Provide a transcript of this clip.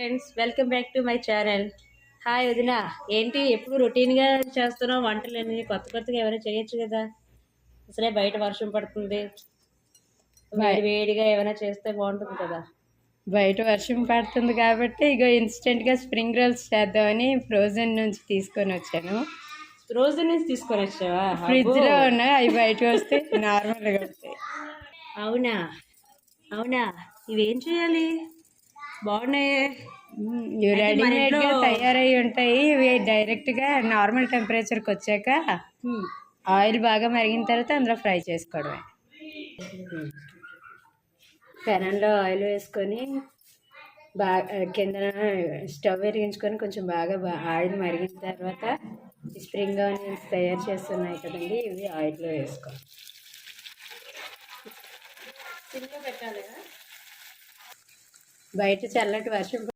Friends, welcome back to my channel. Hi వదిన. ఏంటి ఎప్పుడు రొటీన్గా చేస్తున్నావు వంటలన్నీ? కొత్తగా ఏమైనా చేయొచ్చు కదా. అసలే బయట వర్షం పడుతుంది, వేడి వేడిగా ఏమైనా చేస్తే బాగుంటుంది కదా. బయట వర్షం పడుతుంది కాబట్టి ఇగో ఇన్స్టెంట్గా స్ప్రింగ్ రోల్స్ చేద్దామని ఫ్రోజన్ నుంచి తీసుకొని వచ్చాను. రోజు నుంచి తీసుకొని వచ్చావా? ఫ్రిడ్జ్లో ఉన్నాయి, అవి బయటకు వస్తే నార్మల్గా వస్తాయి. అవునా అవునా, ఇవేం చేయాలి? బాగున్నాయి. ఇవి రెడీమేడ్గా తయారై ఉంటాయి. ఇవి డైరెక్ట్గా నార్మల్ టెంపరేచర్కి వచ్చాక ఆయిల్ బాగా మరిగిన తర్వాత అందులో ఫ్రై చేసుకోవడమే. పెనంలో ఆయిల్ వేసుకొని బాగా కింద స్టవ్ వెలిగించుకొని కొంచెం బాగా ఆయిల్ మరిగిన తర్వాత ఈ స్ప్రింగ్ ఆనియన్స్ తయారు చేస్తున్నాయి కదండి, ఇవి ఆయిల్లో వేసుకోవాలి. పెట్టాలి. బయట చల్లటి వర్షం